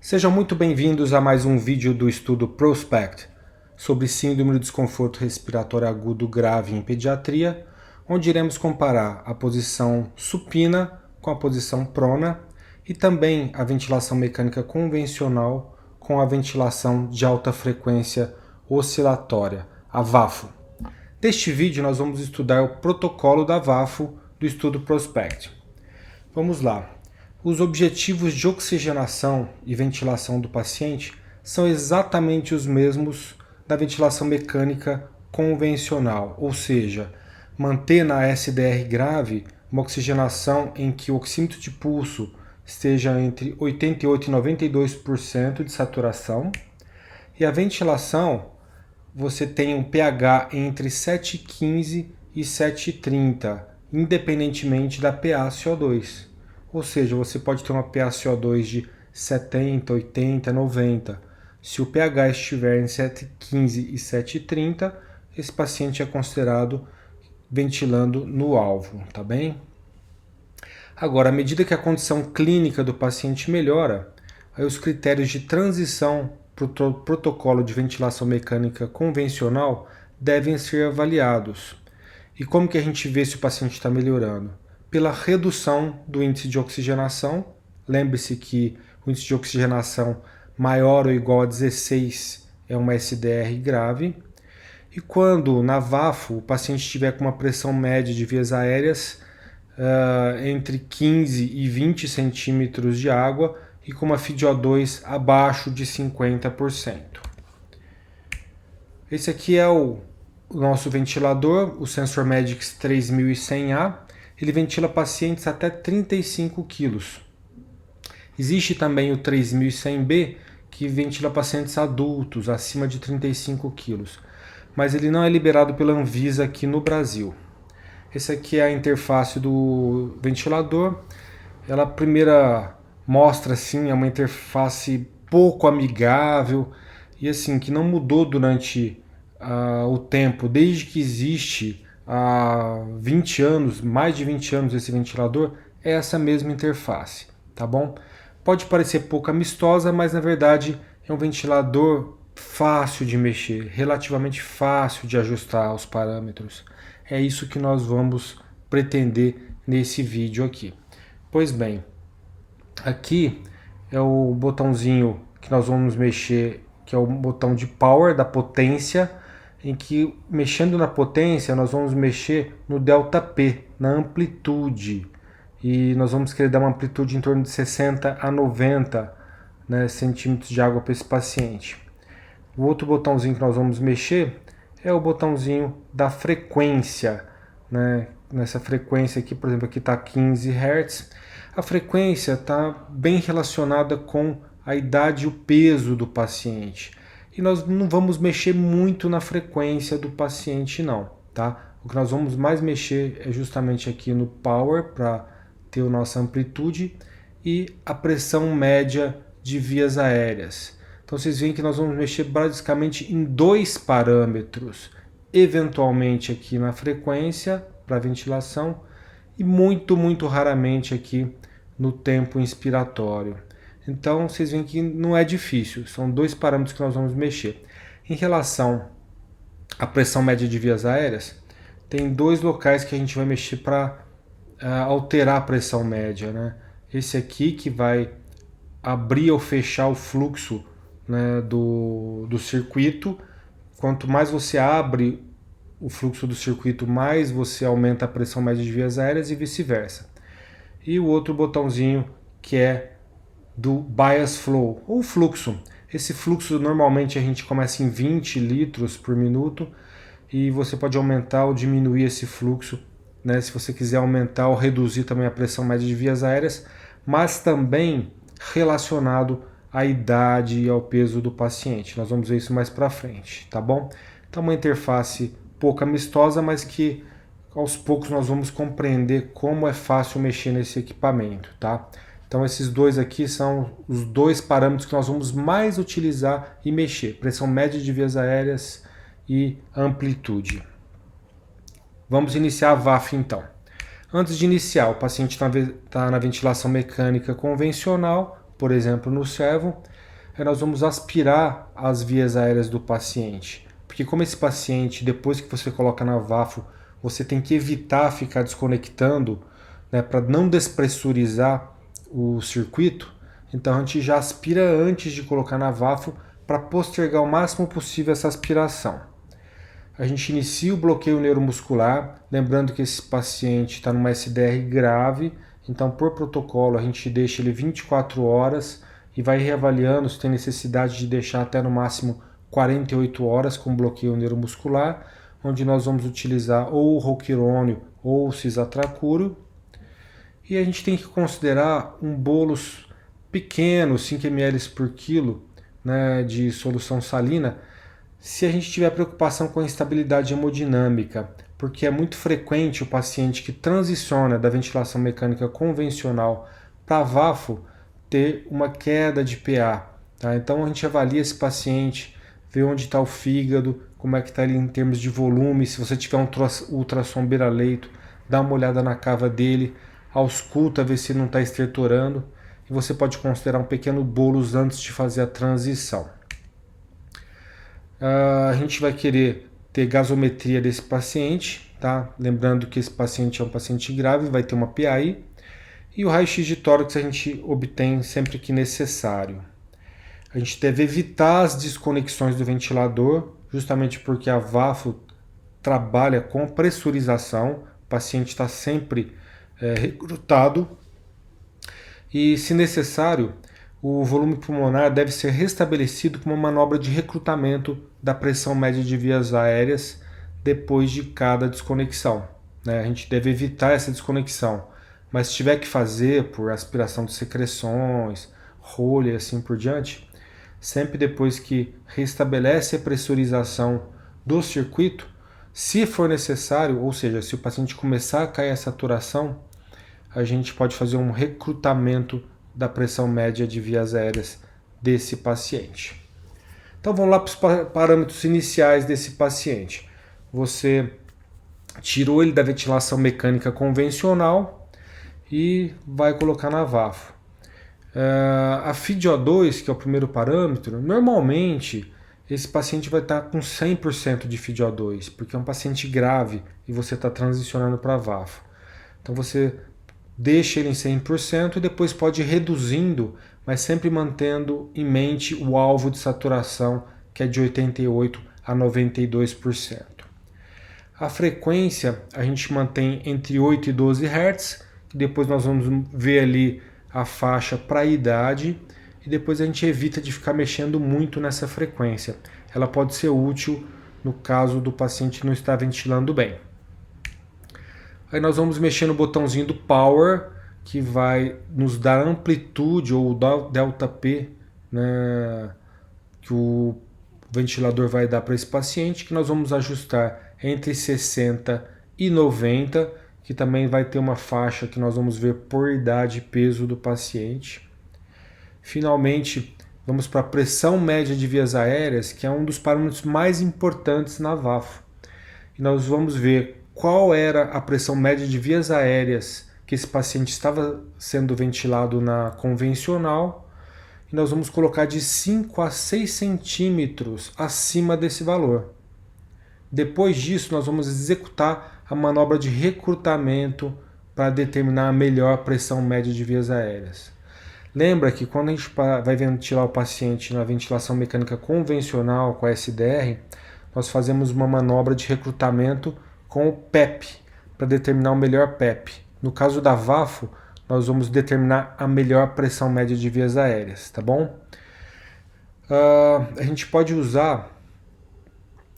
Sejam muito bem-vindos a mais um vídeo do estudo PROSPECT sobre síndrome do desconforto respiratório agudo grave em pediatria, onde iremos comparar a posição supina com a posição prona e também a ventilação mecânica convencional com a ventilação de alta frequência oscilatória, a VAFO. Neste vídeo nós vamos estudar o protocolo da VAFO do estudo PROSPECT. Vamos lá. Os objetivos de oxigenação e ventilação do paciente são exatamente os mesmos da ventilação mecânica convencional, ou seja, manter na SDR grave uma oxigenação em que o oxímetro de pulso esteja entre 88% e 92% de saturação, e a ventilação você tem um pH entre 7,15 e 7,30, independentemente da PaCO2. Ou seja, você pode ter uma PaCO2 de 70, 80, 90. Se o pH estiver em 7,15 e 7,30, esse paciente é considerado ventilando no alvo, tá bem? Agora, à medida que a condição clínica do paciente melhora, aí os critérios de transição para o protocolo de ventilação mecânica convencional devem ser avaliados. E como que a gente vê se o paciente está melhorando? Pela redução do índice de oxigenação. Lembre-se que o índice de oxigenação maior ou igual a 16 é uma SDR grave. E quando na VAFO o paciente estiver com uma pressão média de vias aéreas entre 15 e 20 centímetros de água e com uma FiDO2 abaixo de 50%. Esse aqui é o nosso ventilador, o SensorMedics 3100A. Ele ventila pacientes até 35 kg. Existe também o 3100B, que ventila pacientes adultos acima de 35 kg, mas ele não é liberado pela Anvisa aqui no Brasil. Essa aqui é a interface do ventilador. Ela, a primeira mostra, assim, é uma interface pouco amigável e assim que não mudou durante o tempo, desde que existe há 20 anos, mais de 20 anos esse ventilador, é essa mesma interface, tá bom? Pode parecer pouco amistosa, mas na verdade é um ventilador fácil de mexer, relativamente fácil de ajustar os parâmetros. É isso que nós vamos pretender nesse vídeo aqui. Pois bem, aqui é o botãozinho que nós vamos mexer, que é o botão de power, da potência, em que, mexendo na potência, nós vamos mexer no ΔP, na amplitude. E nós vamos querer dar uma amplitude em torno de 60 a 90 centímetros de água para esse paciente. O outro botãozinho que nós vamos mexer é o botãozinho da frequência. Nessa frequência aqui, por exemplo, aqui está 15 Hz. A frequência está bem relacionada com a idade e o peso do paciente. E nós não vamos mexer muito na frequência do paciente não, tá? O que nós vamos mais mexer é justamente aqui no power, para ter a nossa amplitude, e a pressão média de vias aéreas. Então vocês veem que nós vamos mexer basicamente em dois parâmetros, eventualmente aqui na frequência, para ventilação, e muito raramente aqui no tempo inspiratório. Então vocês veem que não é difícil, são dois parâmetros que nós vamos mexer. Em relação à pressão média de vias aéreas, tem dois locais que a gente vai mexer para alterar a pressão média. Esse aqui que vai abrir ou fechar o fluxo do circuito. Quanto mais você abre o fluxo do circuito, mais você aumenta a pressão média de vias aéreas e vice-versa. E o outro botãozinho que é do bias flow, ou fluxo. Esse fluxo normalmente a gente começa em 20 litros por minuto e você pode aumentar ou diminuir esse fluxo, se você quiser aumentar ou reduzir também a pressão média de vias aéreas, mas também relacionado à idade e ao peso do paciente. Nós vamos ver isso mais para frente, tá bom? Então uma interface pouco amistosa, mas que aos poucos nós vamos compreender como é fácil mexer nesse equipamento, tá? Então esses dois aqui são os dois parâmetros que nós vamos mais utilizar e mexer. Pressão média de vias aéreas e amplitude. Vamos iniciar a VAF então. Antes de iniciar, o paciente está na ventilação mecânica convencional, por exemplo, no servo, nós vamos aspirar as vias aéreas do paciente. Porque como esse paciente, depois que você coloca na VAFO, você tem que evitar ficar desconectando, né, para não despressurizar o circuito, então a gente já aspira antes de colocar na VAFO para postergar o máximo possível essa aspiração. A gente inicia o bloqueio neuromuscular, lembrando que esse paciente está numa SDR grave, então por protocolo a gente deixa ele 24 horas e vai reavaliando se tem necessidade de deixar até no máximo 48 horas com bloqueio neuromuscular, onde nós vamos utilizar ou o roquirônio ou o cisatracúrio. E a gente tem que considerar um bolus pequeno, 5 ml por quilo, né, de solução salina, se a gente tiver preocupação com a instabilidade hemodinâmica, porque é muito frequente o paciente que transiciona da ventilação mecânica convencional para a VAFO ter uma queda de PA. Tá? Então a gente avalia esse paciente, vê onde está o fígado, como é que está ele em termos de volume, se você tiver um ultrassom beira-leito, dá uma olhada na cava dele, ausculta, ver se ele não está estertorando, e você pode considerar um pequeno bolus antes de fazer a transição. A gente vai querer ter gasometria desse paciente, tá? Lembrando que esse paciente é um paciente grave, vai ter uma PAI, e o raio-x de tórax a gente obtém sempre que necessário. A gente deve evitar as desconexões do ventilador, justamente porque a VAFO trabalha com pressurização, o paciente está sempre recrutado, e se necessário, o volume pulmonar deve ser restabelecido com uma manobra de recrutamento da pressão média de vias aéreas depois de cada desconexão, né? A gente deve evitar essa desconexão, mas se tiver que fazer por aspiração de secreções, rolha e assim por diante, sempre depois que restabelece a pressurização do circuito, se for necessário, ou seja, se o paciente começar a cair a saturação, a gente pode fazer um recrutamento da pressão média de vias aéreas desse paciente. Então vamos lá para os parâmetros iniciais desse paciente. Você tirou ele da ventilação mecânica convencional e vai colocar na VAFO. A FiDO2, que é o primeiro parâmetro, normalmente esse paciente vai estar com 100% de FiDO2, porque é um paciente grave e você está transicionando para a VAFO. Então você deixa ele em 100% e depois pode ir reduzindo, mas sempre mantendo em mente o alvo de saturação, que é de 88% a 92%. A frequência a gente mantém entre 8 e 12 Hz, e depois nós vamos ver ali a faixa para a idade, e depois a gente evita de ficar mexendo muito nessa frequência. Ela pode ser útil no caso do paciente não estar ventilando bem. Aí nós vamos mexer no botãozinho do Power, que vai nos dar amplitude ou delta P, né, que o ventilador vai dar para esse paciente, que nós vamos ajustar entre 60 e 90, que também vai ter uma faixa que nós vamos ver por idade e peso do paciente. Finalmente, vamos para a pressão média de vias aéreas, que é um dos parâmetros mais importantes na VAFO. E nós vamos ver qual era a pressão média de vias aéreas que esse paciente estava sendo ventilado na convencional, e nós vamos colocar de 5 a 6 centímetros acima desse valor. Depois disso, nós vamos executar a manobra de recrutamento para determinar a melhor pressão média de vias aéreas. Lembra que quando a gente vai ventilar o paciente na ventilação mecânica convencional com a SDR, nós fazemos uma manobra de recrutamento com o PEP, para determinar o melhor PEP. No caso da VAFO, nós vamos determinar a melhor pressão média de vias aéreas, tá bom? A gente pode usar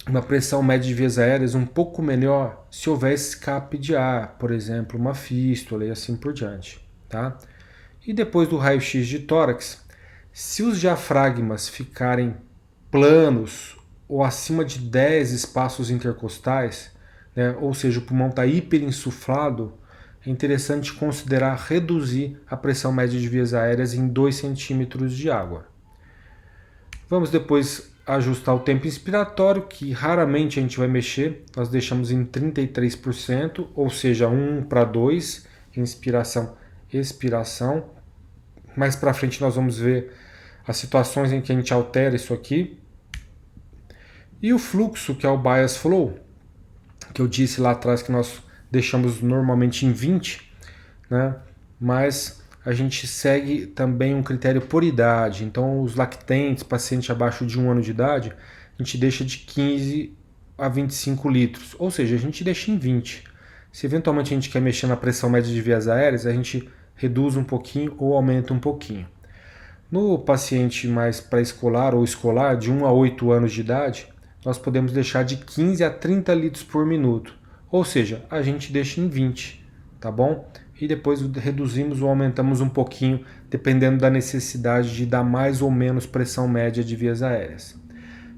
uma pressão média de vias aéreas um pouco melhor se houver escape de ar, por exemplo, uma fístula e assim por diante, tá? E depois do raio-x de tórax, se os diafragmas ficarem planos ou acima de 10 espaços intercostais, né, ou seja, o pulmão está hiperinsuflado, é interessante considerar reduzir a pressão média de vias aéreas em 2 centímetros de água. Vamos depois ajustar o tempo inspiratório, que raramente a gente vai mexer, nós deixamos em 33%, ou seja, 1 para 2, inspiração, expiração. Mais para frente nós vamos ver as situações em que a gente altera isso aqui. E o fluxo, que é o bias flow, que eu disse lá atrás que nós deixamos normalmente em 20, né? Mas a gente segue também um critério por idade. Então, os lactentes, pacientes abaixo de 1 ano de idade, a gente deixa de 15 a 25 litros. Ou seja, a gente deixa em 20. Se eventualmente a gente quer mexer na pressão média de vias aéreas, a gente reduz um pouquinho ou aumenta um pouquinho. No paciente mais pré-escolar ou escolar, de 1 a 8 anos de idade, nós podemos deixar de 15 a 30 litros por minuto. Ou seja, a gente deixa em 20, tá bom? E depois reduzimos ou aumentamos um pouquinho, dependendo da necessidade de dar mais ou menos pressão média de vias aéreas.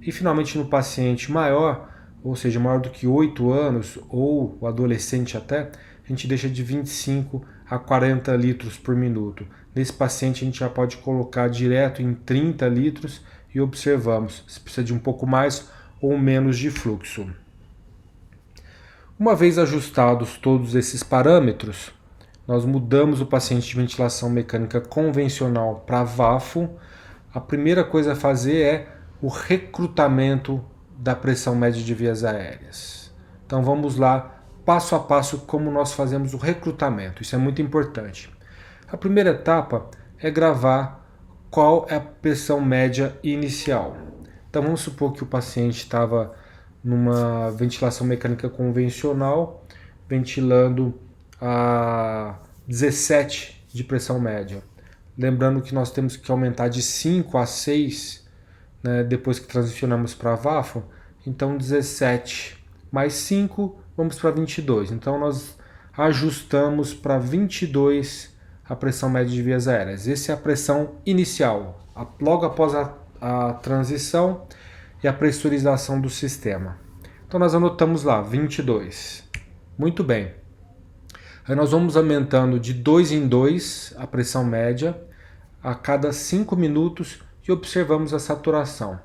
E finalmente no paciente maior, ou seja, maior do que 8 anos, ou o adolescente até, a gente deixa de 25 a 40 litros por minuto. Nesse paciente a gente já pode colocar direto em 30 litros e observamos se precisa de um pouco mais ou menos de fluxo. Uma vez ajustados todos esses parâmetros, nós mudamos o paciente de ventilação mecânica convencional para VAFO. A primeira coisa a fazer é o recrutamento da pressão média de vias aéreas. Então vamos lá, passo a passo, como nós fazemos o recrutamento. Isso é muito importante. A primeira etapa é gravar qual é a pressão média inicial. Então vamos supor que o paciente estava numa ventilação mecânica convencional, ventilando a 17 de pressão média. Lembrando que nós temos que aumentar de 5 a 6, né, depois que transicionamos para a VAFO. Então 17 mais 5, vamos para 22. Então nós ajustamos para 22 a pressão média de vias aéreas. Essa é a pressão inicial, logo após a transição e a pressurização do sistema. Então nós anotamos lá 22. Muito bem. Aí nós vamos aumentando de 2 em 2 a pressão média a cada 5 minutos e observamos a saturação.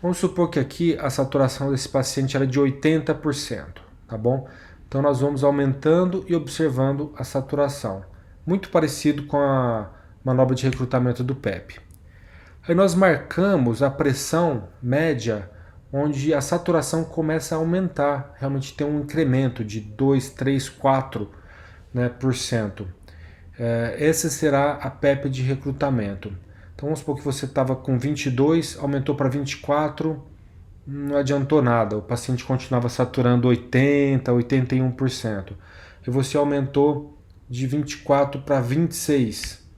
Vamos supor que aqui a saturação desse paciente era de 80%, tá bom? Então nós vamos aumentando e observando a saturação. Muito parecido com a manobra de recrutamento do PEP. Aí nós marcamos a pressão média onde a saturação começa a aumentar, realmente tem um incremento de 2, 3, 4%, né, por cento. Essa será a PEP de recrutamento. Então vamos supor que você estava com 22, aumentou para 24, não adiantou nada, o paciente continuava saturando 80, 81%. E você aumentou de 24 para 26.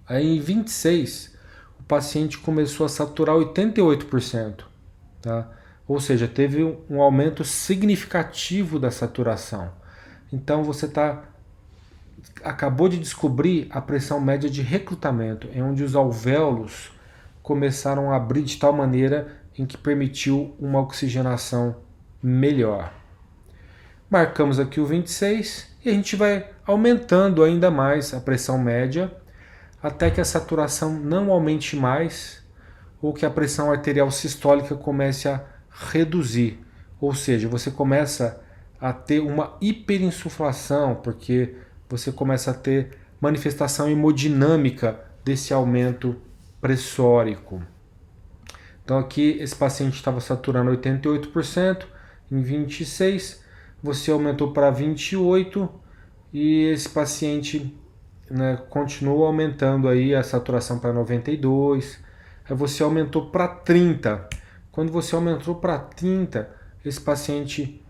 Aí em 26, o paciente começou a saturar 88%. Tá? Ou seja, teve um aumento significativo da saturação. Então você acabou de descobrir a pressão média de recrutamento, em onde os alvéolos começaram a abrir de tal maneira em que permitiu uma oxigenação melhor. Marcamos aqui o 26 e a gente vai aumentando ainda mais a pressão média até que a saturação não aumente mais ou que a pressão arterial sistólica comece a reduzir. Ou seja, você começa a ter uma hiperinsuflação, porque você começa a ter manifestação hemodinâmica desse aumento pressórico. Então aqui esse paciente estava saturando 88%, em 26 você aumentou para 28 e esse paciente, né, continuou aumentando aí a saturação para 92, aí você aumentou para 30. Quando você aumentou para 30, esse paciente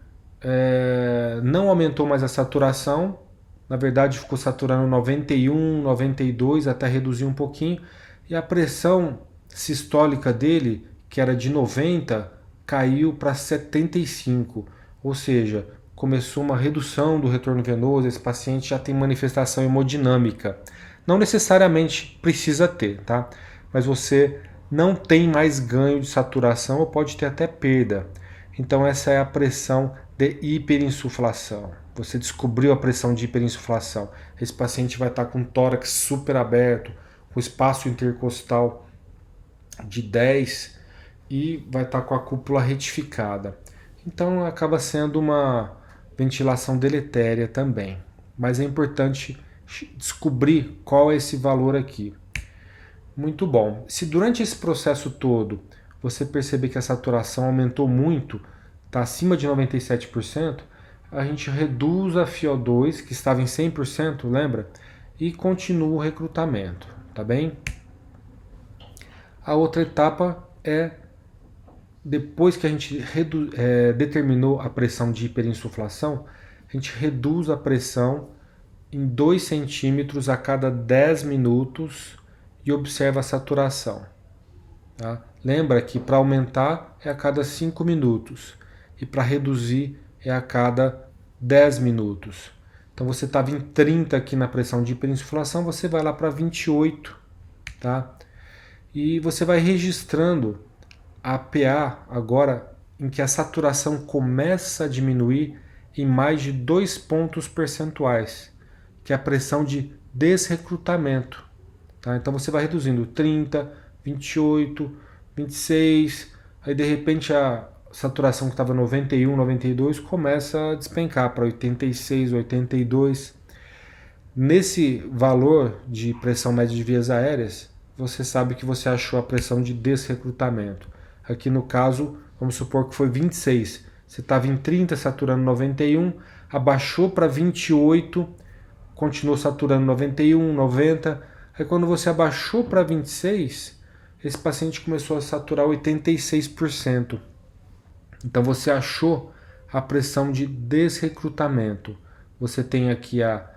não aumentou mais a saturação, na verdade ficou saturando 91, 92 até reduzir um pouquinho, e a pressão sistólica dele, que era de 90, caiu para 75, ou seja, começou uma redução do retorno venoso, esse paciente já tem manifestação hemodinâmica. Não necessariamente precisa ter, tá? Mas você não tem mais ganho de saturação ou pode ter até perda. Então essa é a pressão de hiperinsuflação. Você descobriu a pressão de hiperinsuflação. Esse paciente vai estar com tórax super aberto, com espaço intercostal de 10 e vai estar com a cúpula retificada. Então acaba sendo uma ventilação deletéria também. Mas é importante descobrir qual é esse valor aqui. Muito bom. Se durante esse processo todo você perceber que a saturação aumentou muito, está acima de 97%, a gente reduz a FiO2, que estava em 100%, lembra? E continua o recrutamento, tá bem? A outra etapa é, depois que a gente determinou a pressão de hiperinsuflação, a gente reduz a pressão em 2 centímetros a cada 10 minutos e observa a saturação. Tá? Lembra que para aumentar é a cada 5 minutos e para reduzir é a cada 10 minutos. Então você estava em 30 aqui na pressão de hiperinsuflação, você vai lá para 28, tá? E você vai registrando a PA agora em que a saturação começa a diminuir em mais de 2 pontos percentuais, que é a pressão de desrecrutamento. Tá? Então você vai reduzindo 30, 28, 26, aí de repente a saturação que estava 91, 92 começa a despencar para 86, 82. Nesse valor de pressão média de vias aéreas, você sabe que você achou a pressão de desrecrutamento. Aqui no caso, vamos supor que foi 26. Você estava em 30, saturando 91, abaixou para 28, continuou saturando 91, 90. Aí quando você abaixou para 26, esse paciente começou a saturar 86%. Então você achou a pressão de desrecrutamento. Você tem aqui a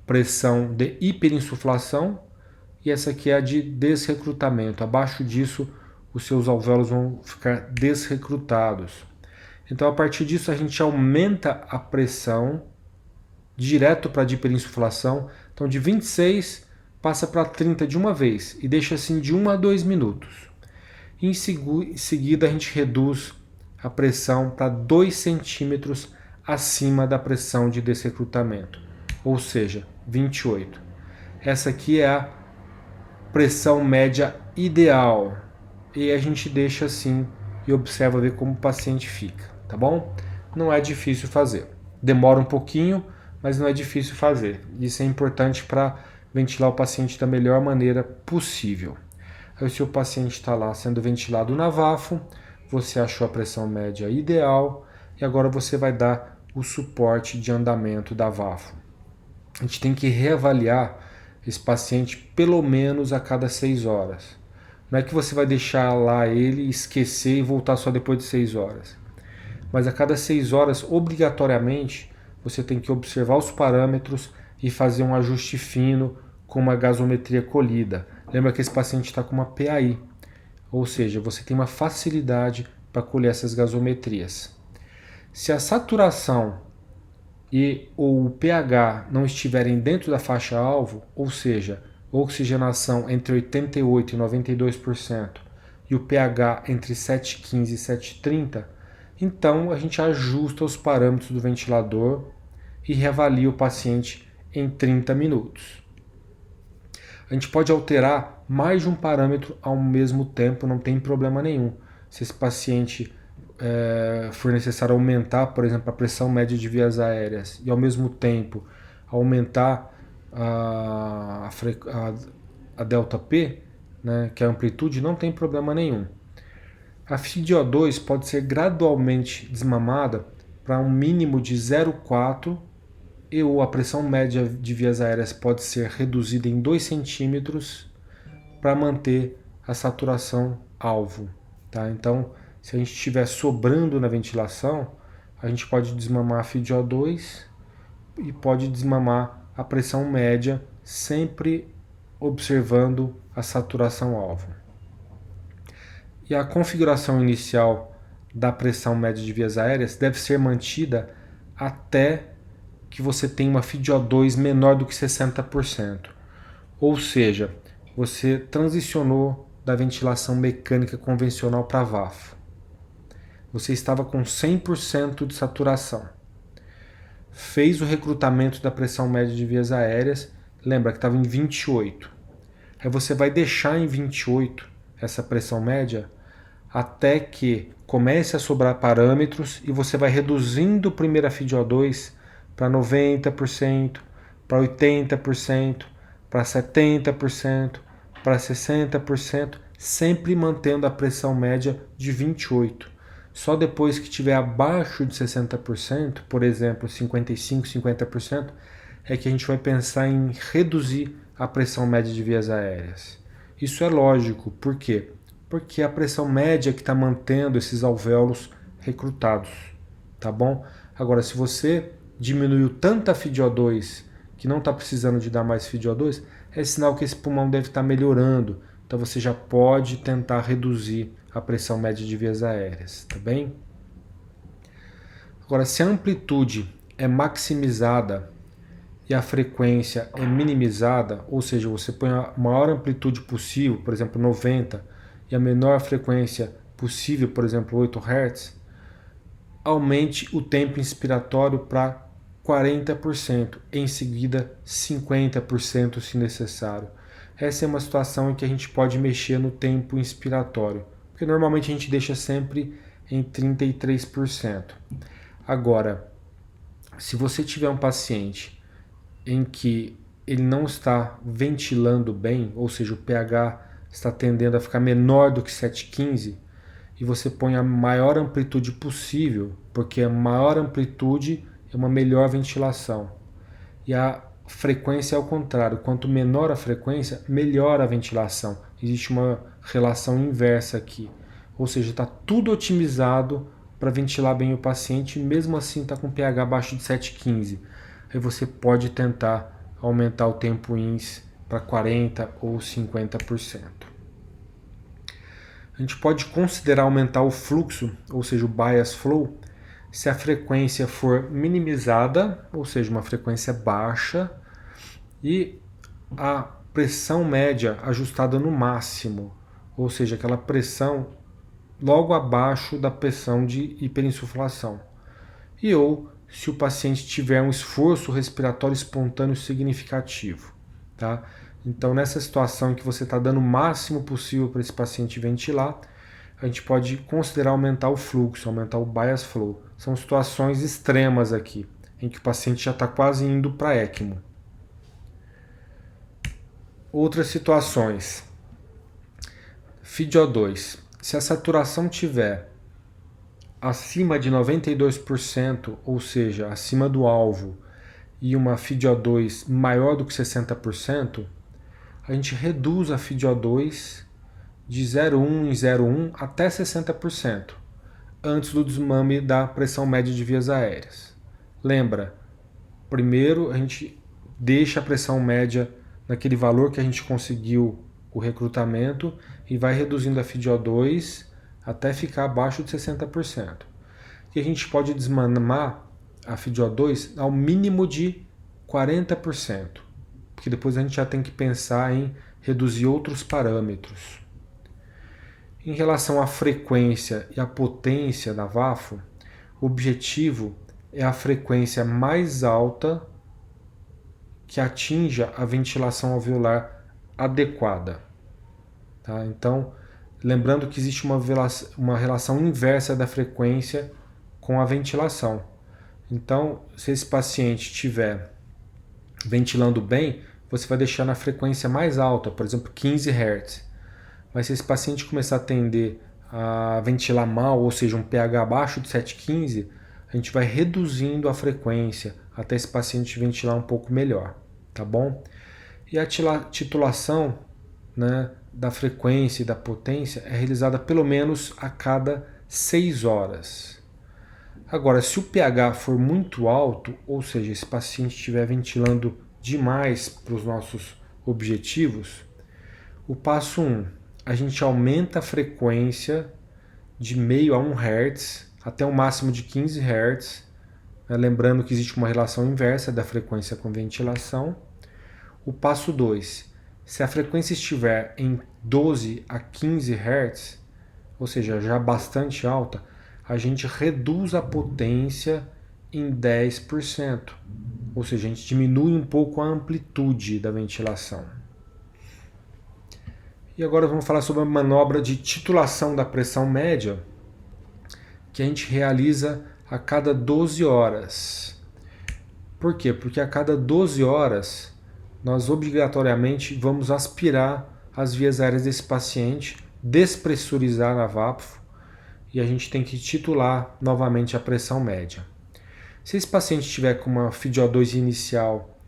pressão de hiperinsuflação e essa aqui é a de desrecrutamento. Abaixo disso, os seus alvéolos vão ficar desrecrutados. Então, a partir disso, a gente aumenta a pressão direto para a hiperinsuflação. Então, de 26 passa para 30 de uma vez e deixa assim de 1 a 2 minutos. Em seguida, a gente reduz a pressão para 2 centímetros acima da pressão de desrecrutamento, ou seja, 28. Essa aqui é a pressão média ideal e a gente deixa assim e observa ver como o paciente fica, tá bom? Não é difícil fazer. Demora um pouquinho, mas não é difícil fazer. Isso é importante para ventilar o paciente da melhor maneira possível. Aí o seu paciente está lá sendo ventilado na VAFO, você achou a pressão média ideal e agora você vai dar o suporte de andamento da VAFO. A gente tem que reavaliar esse paciente pelo menos a cada 6 horas. Não é que você vai deixar lá ele, esquecer e voltar só depois de 6 horas. Mas a cada 6 horas, obrigatoriamente, você tem que observar os parâmetros e fazer um ajuste fino com uma gasometria colhida. Lembra que esse paciente está com uma PAI, ou seja, você tem uma facilidade para colher essas gasometrias. Se a saturação e o pH não estiverem dentro da faixa-alvo, ou seja, oxigenação entre 88% e 92% e o pH entre 7,15 e 7,30, então a gente ajusta os parâmetros do ventilador e reavalia o paciente em 30 minutos. A gente pode alterar mais de um parâmetro ao mesmo tempo, não tem problema nenhum. Se esse paciente for necessário aumentar, por exemplo, a pressão média de vias aéreas e ao mesmo tempo aumentar a ΔP, né, que é a amplitude, não tem problema nenhum. A FiO2 pode ser gradualmente desmamada para um mínimo de 0,4 ou a pressão média de vias aéreas pode ser reduzida em 2 centímetros para manter a saturação alvo. Tá? Então, se a gente estiver sobrando na ventilação, a gente pode desmamar a FiO2 e pode desmamar a pressão média, sempre observando a saturação alvo. E a configuração inicial da pressão média de vias aéreas deve ser mantida até que você tenha uma FiO2 menor do que 60%. Ou seja, você transicionou da ventilação mecânica convencional para VAFO. Você estava com 100% de saturação. Fez o recrutamento da pressão média de vias aéreas, lembra que estava em 28. Aí você vai deixar em 28 essa pressão média até que comece a sobrar parâmetros e você vai reduzindo primeiro a FiO2 para 90%, para 80%, para 70%, para 60%, sempre mantendo a pressão média de 28. Só depois que estiver abaixo de 60%, por exemplo, 55%, 50%, é que a gente vai pensar em reduzir a pressão média de vias aéreas. Isso é lógico, por quê? Porque é a pressão média que está mantendo esses alvéolos recrutados, tá bom? Agora, se você diminuiu tanta FiO2 que não está precisando de dar mais FiO2, é sinal que esse pulmão deve estar melhorando. Então você já pode tentar reduzir a pressão média de vias aéreas, tá bem? Agora, se a amplitude é maximizada e a frequência é minimizada, ou seja, você põe a maior amplitude possível, por exemplo 90, e a menor frequência possível, por exemplo 8 Hz, aumente o tempo inspiratório para 40%, em seguida 50% se necessário. Essa é uma situação em que a gente pode mexer no tempo inspiratório, porque normalmente a gente deixa sempre em 33%. Agora, se você tiver um paciente em que ele não está ventilando bem, ou seja, o pH está tendendo a ficar menor do que 7,15, e você põe a maior amplitude possível, porque a maior amplitude é uma melhor ventilação. E a frequência é ao contrário, quanto menor a frequência, melhor a ventilação. Existe uma relação inversa aqui. Ou seja, está tudo otimizado para ventilar bem o paciente, e mesmo assim está com pH abaixo de 7,15. Aí você pode tentar aumentar o tempo INS para 40% ou 50%. A gente pode considerar aumentar o fluxo, ou seja, o bias flow, se a frequência for minimizada, ou seja, uma frequência baixa, e a pressão média ajustada no máximo, ou seja, aquela pressão logo abaixo da pressão de hiperinsuflação. E ou se o paciente tiver um esforço respiratório espontâneo significativo, tá? Então, nessa situação em que você está dando o máximo possível para esse paciente ventilar, a gente pode considerar aumentar o fluxo, aumentar o bias flow. São situações extremas aqui, em que o paciente já está quase indo para ECMO. Outras situações. FiO2. Se a saturação tiver acima de 92%, ou seja, acima do alvo, e uma FiO2 maior do que 60%, a gente reduz a FiO2 de 0,1 em 0,1 até 60%, antes do desmame da pressão média de vias aéreas. Lembra, primeiro a gente deixa a pressão média naquele valor que a gente conseguiu o recrutamento e vai reduzindo a FiO2 até ficar abaixo de 60%. E a gente pode desmamar a FiO2 ao mínimo de 40%, porque depois a gente já tem que pensar em reduzir outros parâmetros. Em relação à frequência e à potência da VAFO, o objetivo é a frequência mais alta que atinja a ventilação alveolar adequada. Tá? Então, lembrando que existe uma relação inversa da frequência com a ventilação. Então, se esse paciente estiver ventilando bem, você vai deixar na frequência mais alta, por exemplo, 15 Hz. Mas se esse paciente começar a tender a ventilar mal, ou seja, um pH abaixo de 7,15, a gente vai reduzindo a frequência até esse paciente ventilar um pouco melhor, tá bom? E a titulação, né, da frequência e da potência é realizada pelo menos a cada 6 horas. Agora, se o pH for muito alto, ou seja, esse paciente estiver ventilando demais para os nossos objetivos, o passo 1, a gente aumenta a frequência de meio a 1 Hz até um máximo de 15 Hz, né? Lembrando que existe uma relação inversa da frequência com ventilação. O passo 2, se a frequência estiver em 12 a 15 Hz, ou seja, já bastante alta, a gente reduz a potência em 10%, ou seja, a gente diminui um pouco a amplitude da ventilação. E agora vamos falar sobre a manobra de titulação da pressão média, que a gente realiza a cada 12 horas. Por quê? Porque a cada 12 horas nós obrigatoriamente vamos aspirar as vias aéreas desse paciente, despressurizar a VAPFO e a gente tem que titular novamente a pressão média. Se esse paciente estiver com uma FiO2 inicial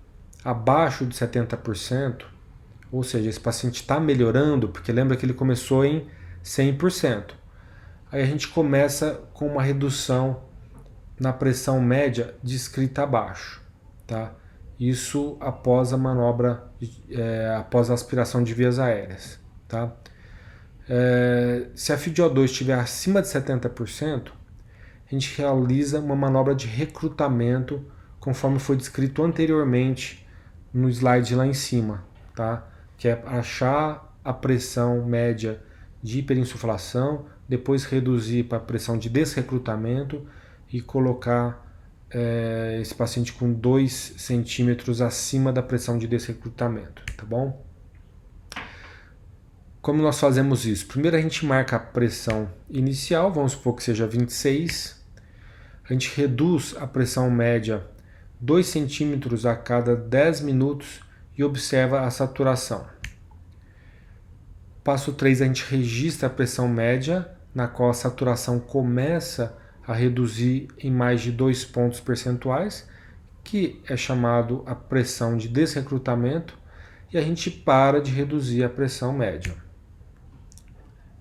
abaixo de 70%, ou seja, esse paciente está melhorando, porque lembra que ele começou em 100%. Aí a gente começa com uma redução na pressão média descrita abaixo, tá? Isso após a manobra, após a aspiração de vias aéreas, tá? Se a FiO2 estiver acima de 70%, a gente realiza uma manobra de recrutamento, conforme foi descrito anteriormente no slide lá em cima, tá? Que é achar a pressão média de hiperinsuflação, depois reduzir para a pressão de desrecrutamento e colocar esse paciente com 2 centímetros acima da pressão de desrecrutamento, tá bom? Como nós fazemos isso? Primeiro a gente marca a pressão inicial, vamos supor que seja 26. A gente reduz a pressão média 2 centímetros a cada 10 minutos e observa a saturação. Passo 3, a gente registra a pressão média, na qual a saturação começa a reduzir em mais de 2 pontos percentuais, que é chamado a pressão de desrecrutamento, e a gente para de reduzir a pressão média.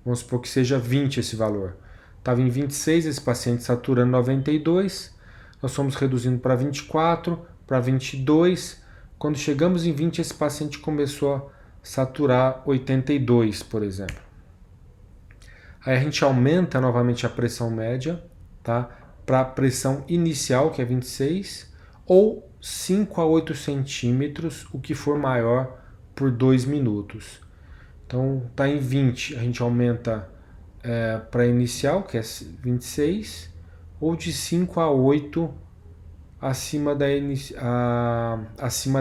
Vamos supor que seja 20 esse valor. Estava em 26, esse paciente saturando 92, nós fomos reduzindo para 24, para 22. Quando chegamos em 20, esse paciente começou a saturar 82, por exemplo. Aí a gente aumenta novamente a pressão média, tá? Para a pressão inicial, que é 26, ou 5 a 8 centímetros, o que for maior, por 2 minutos. Então está em 20, a gente aumenta para a inicial, que é 26, ou de 5 a 8 acima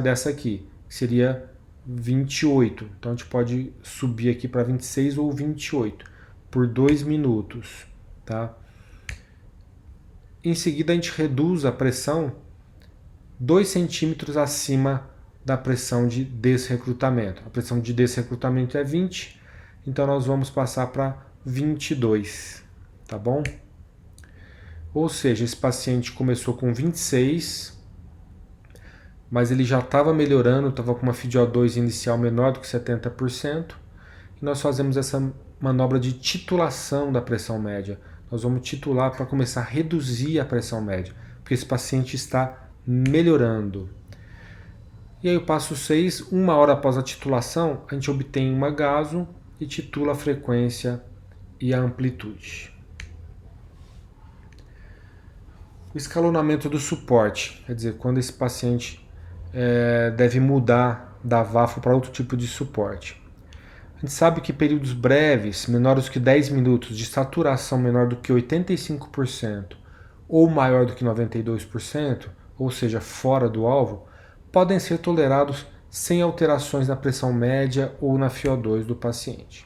dessa aqui, que seria 28. Então a gente pode subir aqui para 26 ou 28 por 2 minutos, tá? Em seguida a gente reduz a pressão 2 centímetros acima da pressão de desrecrutamento. A pressão de desrecrutamento é 20, então nós vamos passar para 22, tá bom? Ou seja, esse paciente começou com 26, mas ele já estava melhorando, estava com uma FiO2 inicial menor do que 70%, e nós fazemos essa manobra de titulação da pressão média. Nós vamos titular para começar a reduzir a pressão média, porque esse paciente está melhorando. E aí o passo 6, 1 hora após a titulação, a gente obtém uma gaso e titula a frequência e a amplitude. O escalonamento do suporte, quer dizer, quando esse paciente deve mudar da VAFO para outro tipo de suporte. A gente sabe que períodos breves, menores do que 10 minutos, de saturação menor do que 85% ou maior do que 92%, ou seja, fora do alvo, podem ser tolerados sem alterações na pressão média ou na FiO2 do paciente.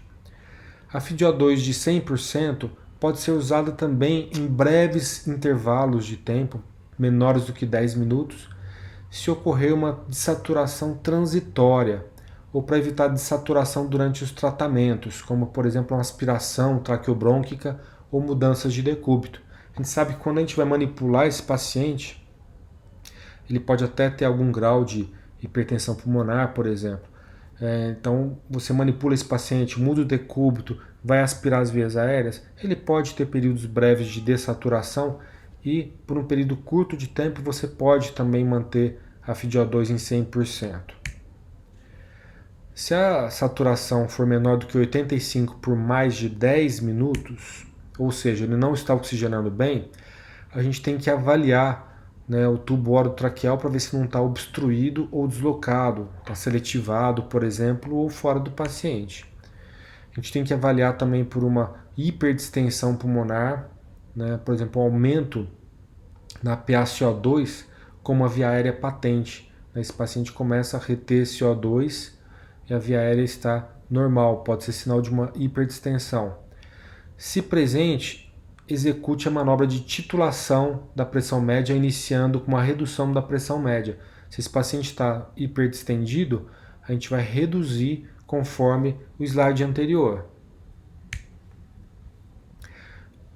A FiO2 de 100% pode ser usada também em breves intervalos de tempo, menores do que 10 minutos, se ocorrer uma dessaturação transitória ou para evitar dessaturação durante os tratamentos, como por exemplo uma aspiração traqueobrônquica ou mudanças de decúbito. A gente sabe que quando a gente vai manipular esse paciente, ele pode até ter algum grau de hipertensão pulmonar, por exemplo. Então, você manipula esse paciente, muda o decúbito, vai aspirar as vias aéreas, ele pode ter períodos breves de dessaturação e, por um período curto de tempo, você pode também manter a FiO2 em 100%. Se a saturação for menor do que 85 por mais de 10 minutos, ou seja, ele não está oxigenando bem, a gente tem que avaliar o tubo orotraqueal para ver se não está obstruído ou deslocado, está seletivado, por exemplo, ou fora do paciente. A gente tem que avaliar também por uma hiperdistensão pulmonar, por exemplo, um aumento na PaCO2 com uma via aérea patente. Esse paciente começa a reter CO2 e a via aérea está normal, pode ser sinal de uma hiperdistensão. Se presente, execute a manobra de titulação da pressão média, iniciando com uma redução da pressão média. Se esse paciente está hiperdistendido, a gente vai reduzir conforme o slide anterior.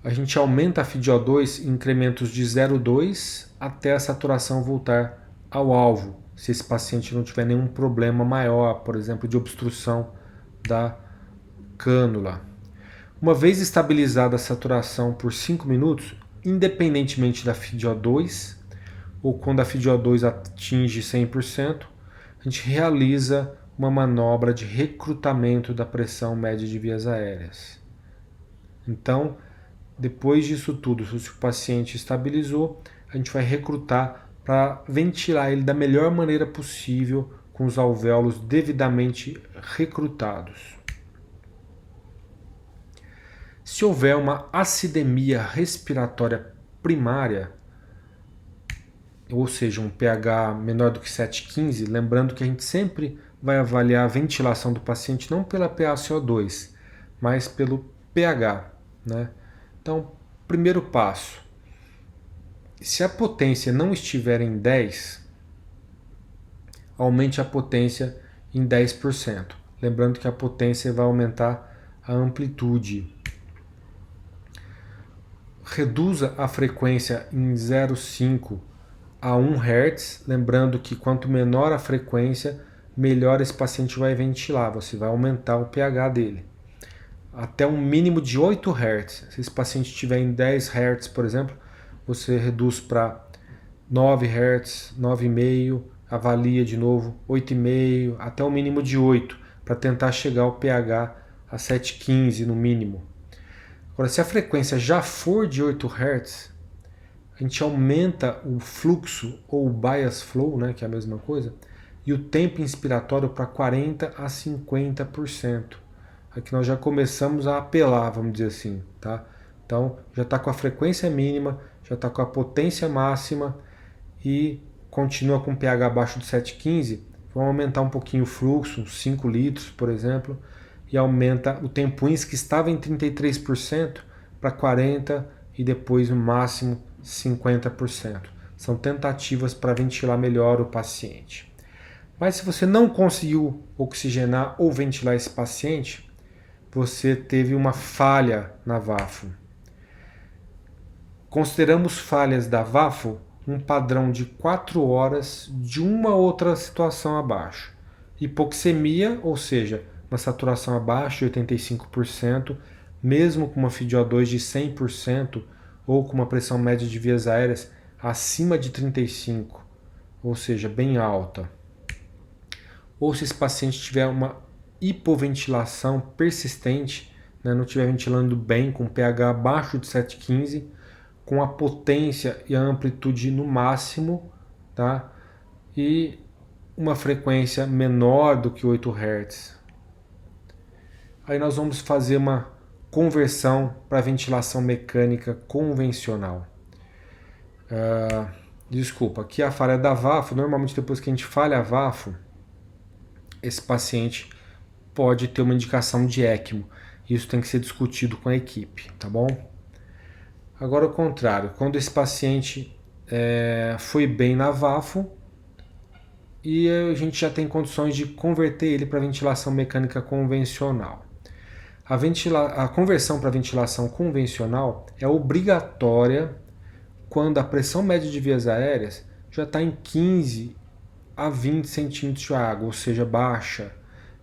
A gente aumenta a FiO2 em incrementos de 0,2 até a saturação voltar ao alvo, se esse paciente não tiver nenhum problema maior, por exemplo, de obstrução da cânula. Uma vez estabilizada a saturação por 5 minutos, independentemente da FiO2, ou quando a FiO2 atinge 100%, a gente realiza uma manobra de recrutamento da pressão média de vias aéreas. Então, depois disso tudo, se o paciente estabilizou, a gente vai recrutar para ventilar ele da melhor maneira possível, com os alvéolos devidamente recrutados. Se houver uma acidemia respiratória primária, ou seja, um pH menor do que 7,15, lembrando que a gente sempre vai avaliar a ventilação do paciente não pela PaCO2, mas pelo pH, né? Então, primeiro passo, se a potência não estiver em 10, aumente a potência em 10%. Lembrando que a potência vai aumentar a amplitude. Reduza a frequência em 0,5 a 1 Hz, lembrando que quanto menor a frequência, melhor esse paciente vai ventilar, você vai aumentar o pH dele. Até um mínimo de 8 Hz. Se esse paciente estiver em 10 Hz, por exemplo, você reduz para 9 Hz, 9,5, avalia de novo 8,5, até um mínimo de 8, para tentar chegar ao pH a 7,15 no mínimo. Agora, se a frequência já for de 8 Hz, a gente aumenta o fluxo ou o bias flow, né, que é a mesma coisa, e o tempo inspiratório para 40 a 50%. Aqui nós já começamos a apelar, vamos dizer assim, tá? Então já está com a frequência mínima, já está com a potência máxima e continua com pH abaixo de 7,15. Vamos aumentar um pouquinho o fluxo, uns 5 litros, por exemplo, e aumenta o tempo ins, que estava em 33%, para 40% e depois no máximo 50%. São tentativas para ventilar melhor o paciente. Mas se você não conseguiu oxigenar ou ventilar esse paciente, você teve uma falha na VAFO. Consideramos falhas da VAFO um padrão de 4 horas de uma outra situação abaixo. Hipoxemia, ou seja, uma saturação abaixo de 85%, mesmo com uma FiO2 de 100% ou com uma pressão média de vias aéreas acima de 35, ou seja, bem alta. Ou se esse paciente tiver uma hipoventilação persistente, né, não estiver ventilando bem, com pH abaixo de 7,15, com a potência e a amplitude no máximo, tá? E uma frequência menor do que 8 Hz. Aí nós vamos fazer uma conversão para ventilação mecânica convencional. Desculpa, aqui a falha da VAFO. Normalmente depois que a gente falha a VAFO, esse paciente pode ter uma indicação de ECMO. Isso tem que ser discutido com a equipe, tá bom? Agora o contrário, quando esse paciente foi bem na VAFO e a gente já tem condições de converter ele para ventilação mecânica convencional. A conversão para ventilação convencional é obrigatória quando a pressão média de vias aéreas já está em 15 a 20 centímetros de água, ou seja, baixa,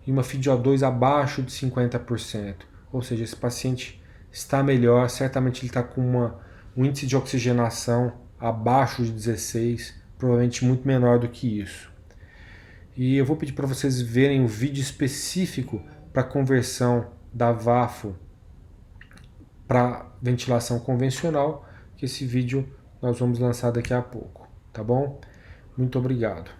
e uma FiO2 abaixo de 50%. Ou seja, esse paciente está melhor, certamente ele está com um índice de oxigenação abaixo de 16, provavelmente muito menor do que isso. E eu vou pedir para vocês verem um vídeo específico para conversão da VAFO para ventilação convencional, que esse vídeo nós vamos lançar daqui a pouco, tá bom? Muito obrigado.